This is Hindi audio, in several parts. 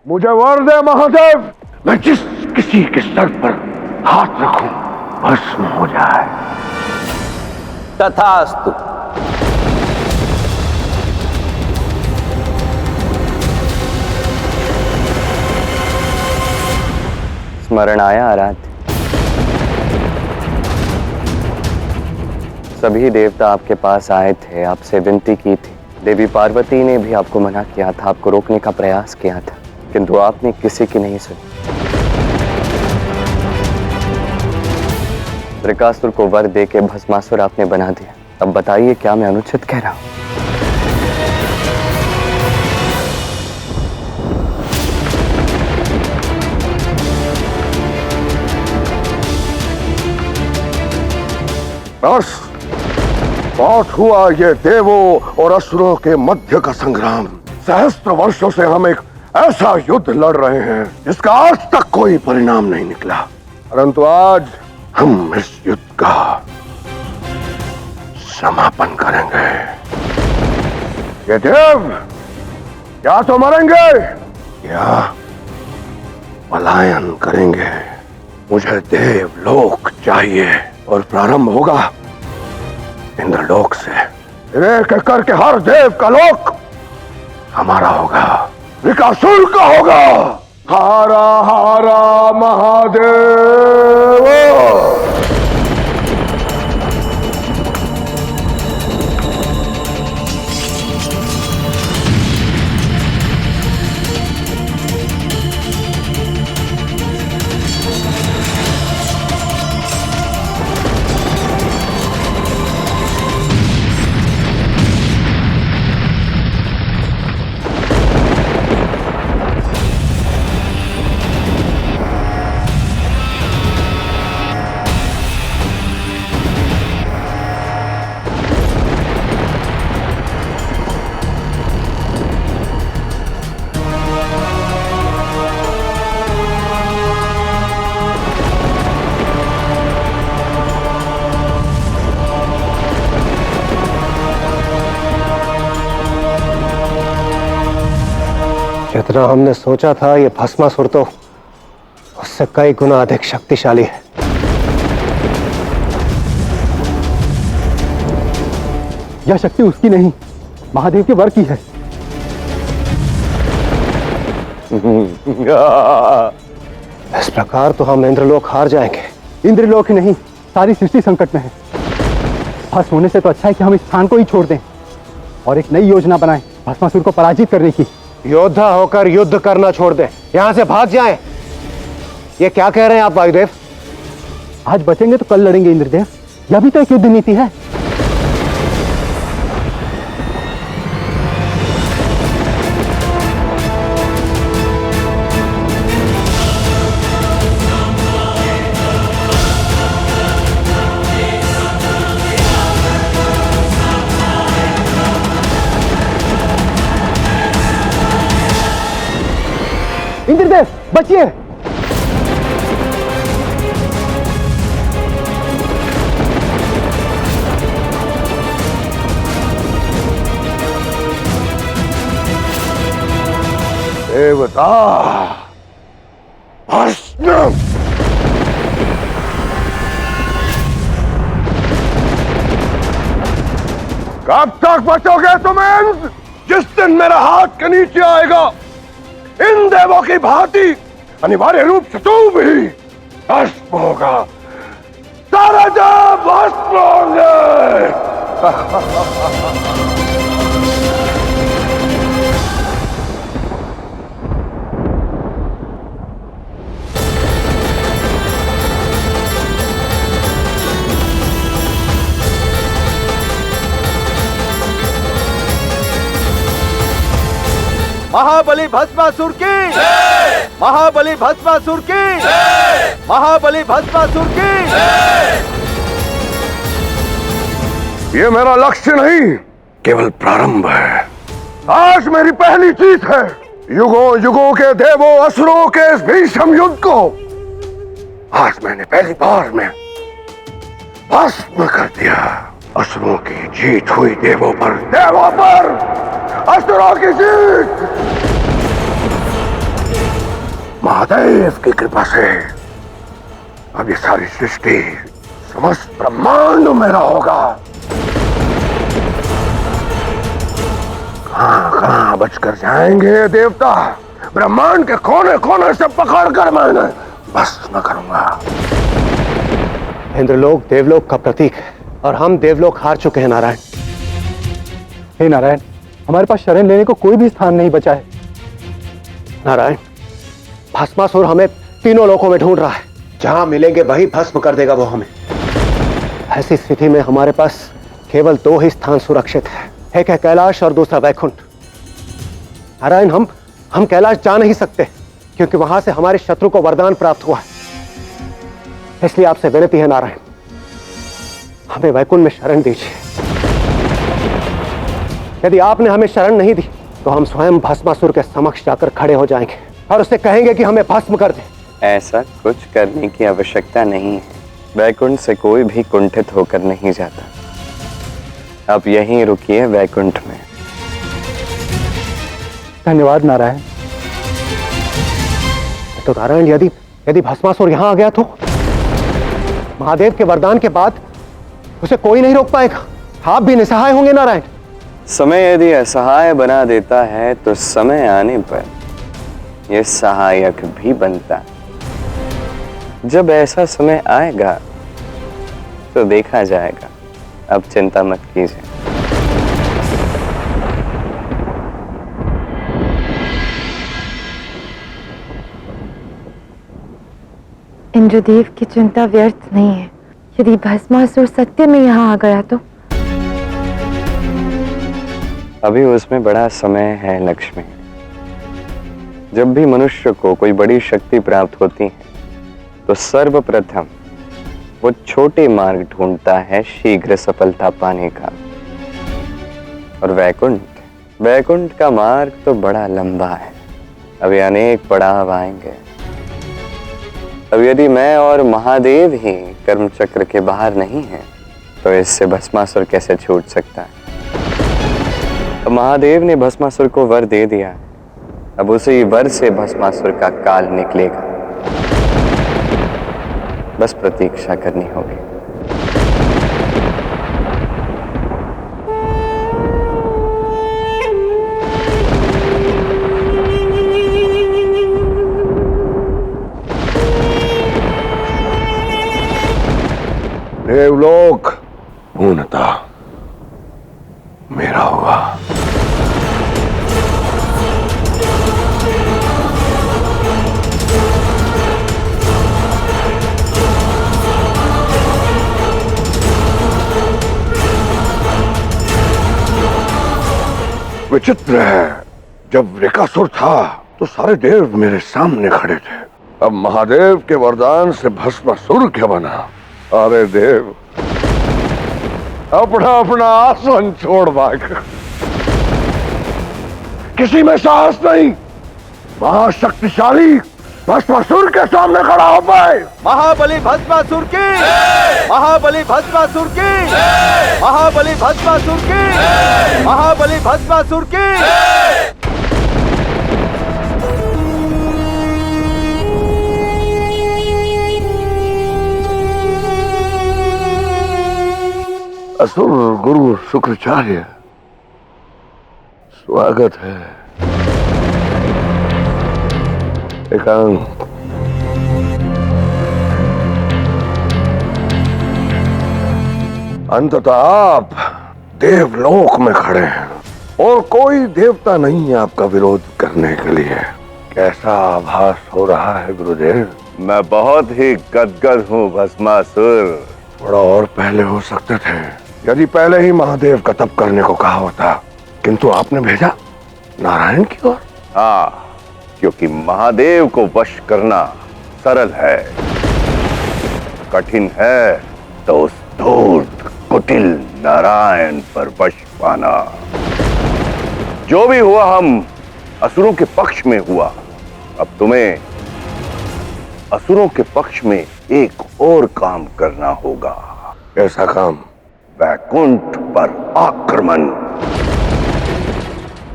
मुझे वर दे महादेव, मैं जिस किसी के सर पर हाथ रखूं भस्म हो जाए। तथास्तु। स्मरण आया आराध्य, सभी देवता आपके पास आए थे, आपसे विनती की थी। देवी पार्वती ने भी आपको मना किया था, आपको रोकने का प्रयास किया था, किंतु आपने किसी की नहीं सुनी। त्रिकासुर को वर देके भस्मासुर आपने बना दिया। अब बताइए, क्या मैं अनुचित कह रहा हूं? बस बहुत हुआ ये देवों और असुरों के मध्य का संग्राम। सहस्त्र वर्षों से हम एक ऐसा युद्ध लड़ रहे हैं जिसका आज तक कोई परिणाम नहीं निकला, परंतु आज हम इस युद्ध का समापन करेंगे। ये देव या तो मरेंगे या पलायन करेंगे। मुझे देवलोक चाहिए और प्रारंभ होगा इंद्रलोक से। एक एक करके हर देव का लोक हमारा होगा, त्रिकासुर का होगा। हारा हारा महादेव। जितना हमने सोचा था, ये भस्मासुर तो उससे कई गुना अधिक शक्तिशाली है। यह शक्ति उसकी नहीं, महादेव के वर की है। इस प्रकार तो हम इंद्रलोक हार जाएंगे। इंद्रलोक ही नहीं, सारी सृष्टि संकट में है। भस्म होने से तो अच्छा है कि हम इस स्थान को ही छोड़ दें और एक नई योजना बनाएं भस्मासुर को पराजित करने की। योद्धा होकर युद्ध करना छोड़ दे, यहां से भाग जाएं। ये क्या कह रहे हैं आप वायुदेव? आज बचेंगे तो कल लड़ेंगे इंद्रदेव, यह भी तो एक युद्ध नीति है। इंद्रदेव बचिए। देवता भस्म। कब तक बचोगे तुम? जिस दिन मेरा हाथ के नीचे आएगा, इन देवों की भांति अनिवार्य रूप से तू भी भस्म होगा। सारे देव भस्म होंगे। महाबली भस्मासुर की जय! महाबली भस्मासुर की जय! महाबली भस्मासुर की जय! ये मेरा लक्ष्य नहीं, केवल प्रारंभ है। आज मेरी पहली जीत है। युगों युगों के देवों असुरों के इस भीषण युद्ध को आज मैंने पहली बार में भस्म कर दिया। असुरों की जीत हुई देवों पर असुरों की जीत। महादेव की कृपा से अब ये सारी सृष्टि, समस्त ब्रह्मांड मेरा होगा। कहां बचकर जाएंगे ये देवता, ब्रह्मांड के कोने कोने से पकड़कर मैंने भस्म करूंगा। इंद्रलोक देवलोक का प्रतीक है और हम देवलोक हार चुके हैं नारायण। हे नारायण, हमारे पास शरण लेने को कोई भी स्थान नहीं बचा है। नारायण, भस्मासुर हमें तीनों लोकों में ढूंढ रहा है। जहां मिलेंगे वही भस्म कर देगा वो हमें। ऐसी स्थिति में हमारे पास केवल दो ही स्थान सुरक्षित है, एक है कैलाश और दूसरा वैकुंठ। नारायण, हम कैलाश जा नहीं सकते क्योंकि वहां से हमारे शत्रु को वरदान प्राप्त हुआ है। इसलिए आपसे विनती है नारायण, हमें वैकुंठ में शरण दीजिए। यदि आपने हमें शरण नहीं दी तो हम स्वयं भस्मासुर के समक्ष जाकर खड़े हो जाएंगे और उससे कहेंगे कि हमें भस्म कर दे। ऐसा कुछ करने की आवश्यकता नहीं है। वैकुंठ से कोई भी कुंठित होकर नहीं जाता। आप यहीं रुकिए वैकुंठ में। धन्यवाद नारायण। तो नारायण, यदि भस्मासुर यहां आ गया तो महादेव के वरदान के बाद उसे कोई नहीं रोक पाएगा। आप भी निसहाय होंगे नारायण। समय यदि असहाय बना देता है तो समय आने पर यह सहायक भी बनता है। जब ऐसा समय आएगा तो देखा जाएगा। अब चिंता मत कीजिए। इंद्रदेव की चिंता व्यर्थ नहीं है। यदि भस्मासुर सत्य में यहाँ आ गया तो अभी उसमें बड़ा समय है लक्ष्मी। जब भी मनुष्य को कोई बड़ी शक्ति प्राप्त होती है तो सर्वप्रथम वो छोटे मार्ग ढूंढता है शीघ्र सफलता पाने का। और वैकुंठ का मार्ग तो बड़ा लंबा है। अभी अनेक पड़ाव आएंगे। अब यदि मैं और महादेव ही कर्म चक्र के बाहर नहीं हैं तो इससे भस्मासुर कैसे छूट सकता है। अब महादेव ने भस्मासुर को वर दे दिया। अब उसी वर से भस्मासुर का काल निकलेगा। बस प्रतीक्षा करनी होगी। देवलोक पूर्णतः मेरा होगा। विचित्र है, जब वृकासुर था तो सारे देव मेरे सामने खड़े थे। अब महादेव के वरदान से भस्मासुर क्या बना। अरे देव, अपना अपना आसन छोड़ भाग। किसी में साहस नहीं महाशक्तिशाली भस्मासुर के सामने खड़ा हो पाए। महाबली भस्मासुर की, महाबली भस्मासुर की, महाबली भस्मासुर की, महाबली भस्मासुर की। असुर गुरु शुक्राचार्य, स्वागत है। एकांत अंततः आप देवलोक में खड़े हैं और कोई देवता नहीं है आपका विरोध करने के लिए। कैसा आभास हो रहा है गुरुदेव? मैं बहुत ही गदगद हूँ भस्मासुर। थोड़ा और पहले हो सकते थे, यदि पहले ही महादेव का तप करने को कहा होता, किंतु आपने भेजा नारायण की ओर। हाँ, क्योंकि महादेव को वश करना सरल है, कठिन है तो उस धूर्त कुटिल नारायण पर वश पाना। जो भी हुआ हम असुरों के पक्ष में हुआ। अब तुम्हें असुरों के पक्ष में एक और काम करना होगा। ऐसा काम? वैकुंठ पर आक्रमण।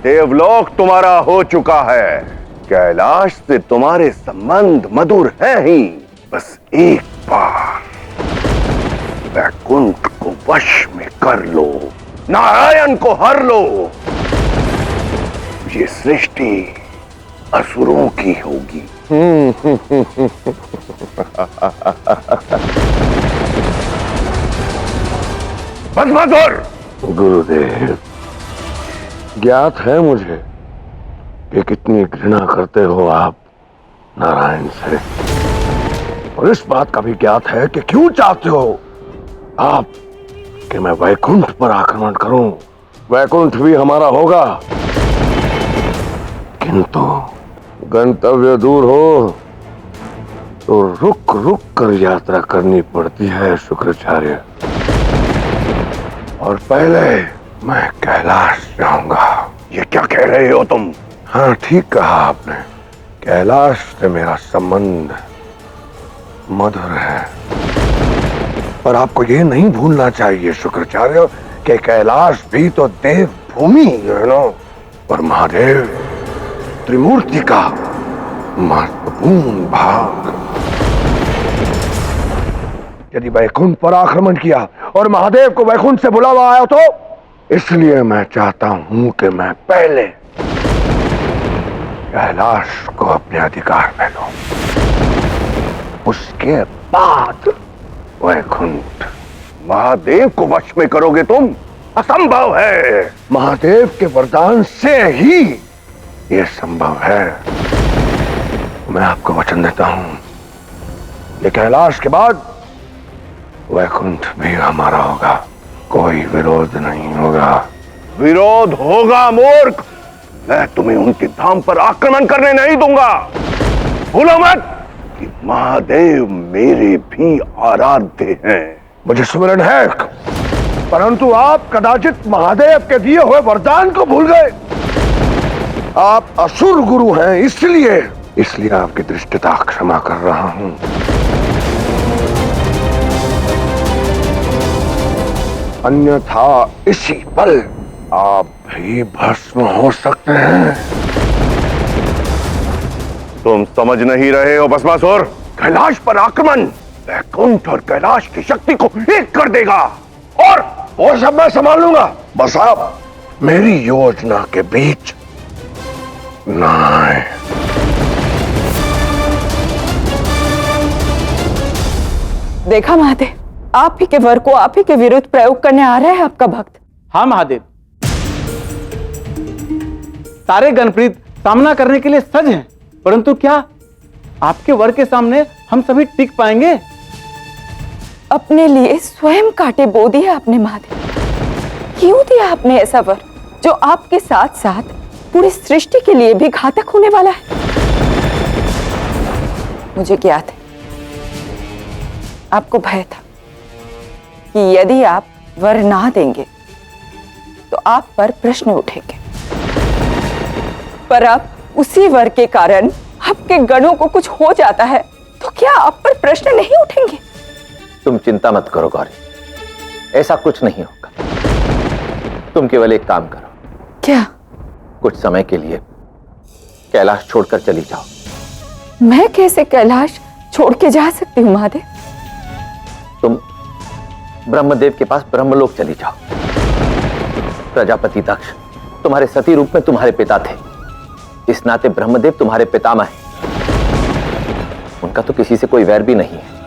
देवलोक तुम्हारा हो चुका है, कैलाश से तुम्हारे संबंध मधुर है ही। बस एक बार वैकुंठ को वश में कर लो, नारायण को हर लो, ये सृष्टि असुरों की होगी। भस्मासुर! गुरुदेव, ज्ञात है मुझे कि कितनी घृणा करते हो आप नारायण से, और इस बात का भी ज्ञात है कि क्यों चाहते हो आप कि मैं वैकुंठ पर आक्रमण करूं। वैकुंठ भी हमारा होगा, किंतु गंतव्य दूर हो तो रुक रुक कर यात्रा करनी पड़ती है शुक्राचार्य। और पहले मैं कैलाश जाऊंगा। ये क्या कह रहे हो तुम? हाँ, ठीक कहा आपने। कैलाश से मेरा संबंध मधुर है, पर आपको ये नहीं भूलना चाहिए शुक्राचार्य कि कैलाश भी तो देव भूमि है ना, और महादेव त्रिमूर्ति का महत्वपूर्ण भाग। यदि वैकुंठ पर आक्रमण किया और महादेव को वैकुंठ से बुलावा आया तो इसलिए मैं चाहता हूं कि मैं पहले कैलाश को अपने अधिकार में लूं, उसके बाद वैकुंठ। महादेव को वश में करोगे तुम? असंभव है। महादेव के वरदान से ही यह संभव है। मैं आपको वचन देता हूं कि कैलाश के बाद वैकुंठ भी हमारा होगा, कोई विरोध नहीं होगा। विरोध होगा मूर्ख। मैं तुम्हें उनके धाम पर आक्रमण करने नहीं दूंगा। भूलो मत कि महादेव मेरे भी आराध्य हैं। मुझे स्मरण है, परंतु आप कदाचित महादेव के दिए हुए वरदान को भूल गए। आप असुर गुरु हैं, इसलिए आपकी दृष्टता क्षमा कर रहा हूं। अन्यथा इसी पल आप भी भस्म हो सकते हैं। तुम समझ नहीं रहे हो भस्मासुर। कैलाश पर आक्रमण वैकुंठ और कैलाश की शक्ति को एक कर देगा, और वो सब मैं संभाल लूंगा। बस आप मेरी योजना के बीच ना आए। देखा महादेव, आप ही के वर को आप ही के विरुद्ध प्रयोग करने आ रहा है आपका भक्त। हाँ महादेव, सारे गणप्रीत सामना करने के लिए सज हैं, परंतु क्या आपके वर के सामने हम सभी टिक पाएंगे? अपने लिए स्वयं कांटे बो दिया आपने महादेव। क्यों दिया आपने ऐसा वर जो आपके साथ साथ पूरी सृष्टि के लिए भी घातक होने वाला है? मुझे ज्ञात है आपको भय था कि यदि आप वर ना देंगे तो आप पर प्रश्न उठेंगे, पर आप उसी वर के कारण आपके गणों को कुछ हो जाता है तो क्या आप पर प्रश्न नहीं उठेंगे? तुम चिंता मत करो गौरी, ऐसा कुछ नहीं होगा। तुम केवल एक काम करो। क्या? कुछ समय के लिए कैलाश छोड़कर चली जाओ। मैं कैसे कैलाश छोड़ के जा सकती हूँ महादेव? तुम ब्रह्मदेव के पास ब्रह्मलोक चली जाओ। प्रजापति दक्ष तुम्हारे सती रूप में तुम्हारे पिता थे, इस नाते ब्रह्मदेव तुम्हारे पितामह हैं। उनका तो किसी से कोई वैर भी नहीं है।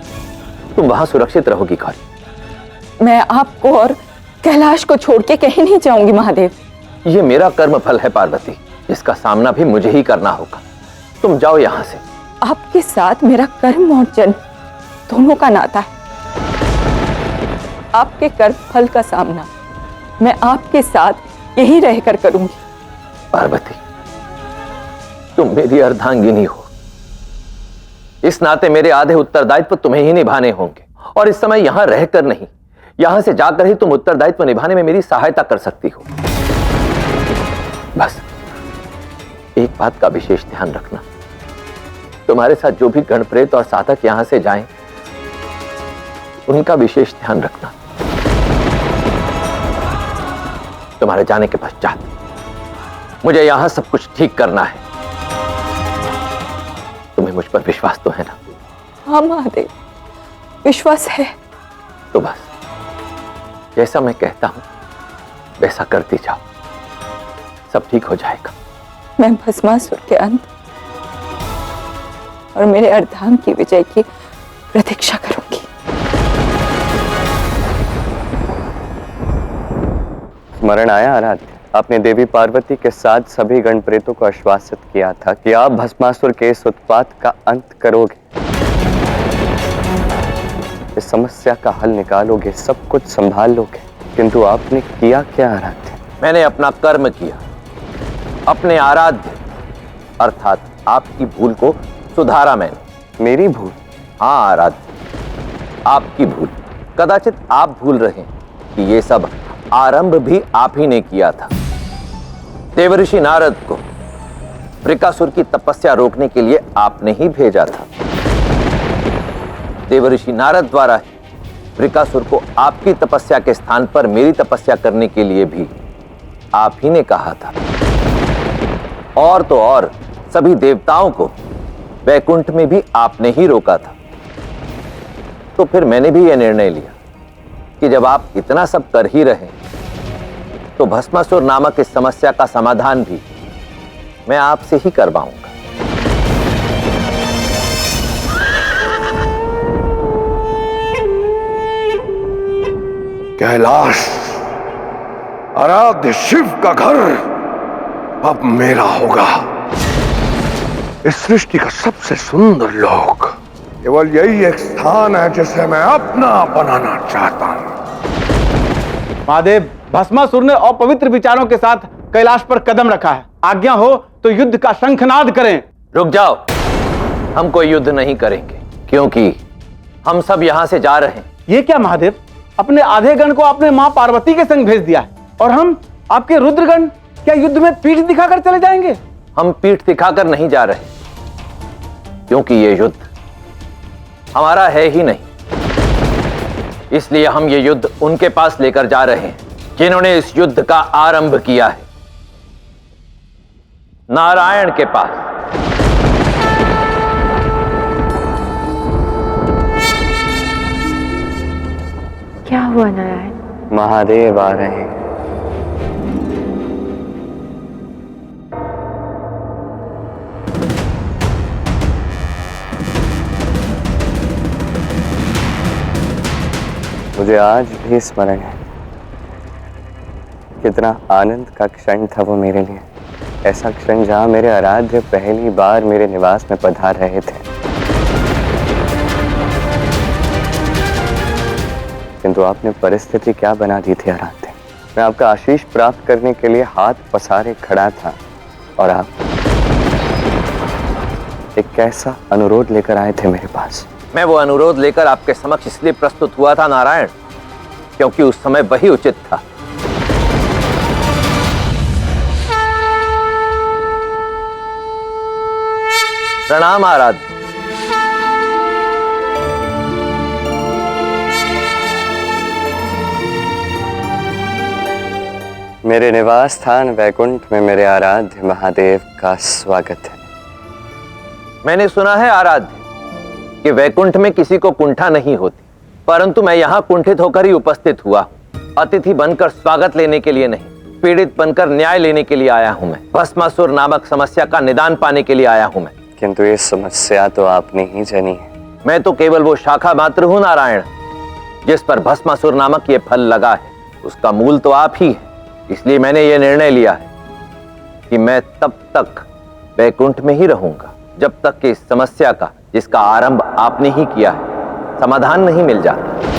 तुम वहां सुरक्षित रहोगी गौरी। मैं आपको और कैलाश को छोड़ के कहीं नहीं जाऊंगी महादेव। ये मेरा कर्म फल है पार्वती, इसका सामना भी मुझे ही करना होगा। तुम जाओ यहां से। आपके साथ मेरा कर्म और जन्म दोनों का नाता है। आपके कर्म फल का सामना मैं आपके साथ यही रहकर करूंगी। पार्वती, तुम मेरी अर्धांगिनी हो, इस नाते मेरे आधे उत्तरदायित्व तुम्हें ही निभाने होंगे, और इस समय यहां रहकर नहीं, यहां से जाकर ही तुम उत्तरदायित्व निभाने में मेरी सहायता कर सकती हो। बस एक बात का विशेष ध्यान रखना, तुम्हारे साथ जो भी गणप्रेत और साधक यहां से जाएं, उनका विशेष ध्यान रखना। तुम्हारे जाने के पश्चात मुझे यहां सब कुछ ठीक करना है। तुम्हें मुझ पर विश्वास तो है ना? हाँ महादेव, विश्वास है। तो बस जैसा मैं कहता हूं वैसा करती जाओ, सब ठीक हो जाएगा। मैं भस्मासुर के अंत और मेरे अर्धांग की विजय की प्रतीक्षा करूंगी। स्मरण आया आराध्य, आपने देवी पार्वती के साथ सभी गण प्रेतों को आश्वासित किया था कि आप भस्मासुर के इस उत्पात का अंत करोगे, इस समस्या का हल निकालोगे, सब कुछ संभाल लोगे, किंतु आपने किया क्या आराध्य? मैंने अपना कर्म किया, अपने आराध्य अर्थात आपकी भूल को सुधारा मैंने। मेरी भूल? हाँ आराध्य, आपकी भूल। कदाचित आप भूल रहे कि ये सब आरंभ भी आप ही ने किया था। देवऋषि नारद को वृकासुर की तपस्या रोकने के लिए आपने ही भेजा था। देवऋषि नारद द्वारा वृकासुर को आपकी तपस्या के स्थान पर मेरी तपस्या करने के लिए भी आप ही ने कहा था। और तो और सभी देवताओं को वैकुंठ में भी आपने ही रोका था। तो फिर मैंने भी यह निर्णय लिया कि जब आप इतना सब कर ही रहे तो भस्मासुर नामक इस समस्या का समाधान भी मैं आपसे ही करवाऊंगा। कैलाश, आराध्य शिव का घर अब मेरा होगा। इस सृष्टि का सबसे सुंदर लोक केवल यही एक स्थान है जिसे मैं अपना बनाना चाहता हूं। महादेव, भस्मासुर ने अपवित्र विचारों के साथ कैलाश पर कदम रखा है। आज्ञा हो तो युद्ध का शंखनाद करें। रुक जाओ, हम कोई युद्ध नहीं करेंगे क्योंकि हम सब यहां से जा रहे हैं। ये क्या महादेव, अपने आधे गण को आपने मां पार्वती के संग भेज दिया है और हम आपके रुद्रगण क्या युद्ध में पीठ दिखाकर चले जाएंगे? हम पीठ दिखाकर नहीं जा रहे क्योंकि ये युद्ध हमारा है ही नहीं, इसलिए हम ये युद्ध उनके पास लेकर जा रहे हैं जिन्होंने इस युद्ध का आरंभ किया है, नारायण के पास। क्या हुआ नारायण? महादेव आ रहे हैं। मुझे आज भी स्मरण है कितना आनंद का क्षण था वो मेरे लिए। ऐसा क्षण जहां मेरे आराध्य पहली बार मेरे निवास में पधार रहे थे, किंतु आपने परिस्थिति क्या बना दी थी आराध्य। मैं आपका आशीष प्राप्त करने के लिए हाथ पसारे खड़ा था और आप एक कैसा अनुरोध लेकर आए थे मेरे पास। मैं वो अनुरोध लेकर आपके समक्ष इसलिए प्रस्तुत हुआ था नारायण, क्योंकि उस समय वही उचित था। प्रणाम आराध्य। मेरे निवास स्थान वैकुंठ में मेरे आराध्य महादेव का स्वागत है। मैंने सुना है आराध्य कि वैकुंठ में किसी को कुंठा नहीं होती, परंतु मैं यहाँ कुंठित होकर ही उपस्थित हुआ। अतिथि बनकर स्वागत लेने के लिए नहीं, पीड़ित बनकर न्याय लेने के लिए आया हूँ मैं। भस्मासुर नामक समस्या का निदान पाने के लिए आया हूँ मैं। किंतु ये समस्या तो आपने ही जनी है। मैं तो केवल वो शाखा मात्र हूँ नारायण, जिस पर भस्मासुर नामक ये फल लगा है। उसका मूल तो आप ही है। इसलिए मैंने ये निर्णय लिया है कि मैं तब तक वैकुंठ में ही रहूंगा जब तक कि इस समस्या का, जिसका आरंभ आपने ही किया है, समाधान नहीं मिल जाता।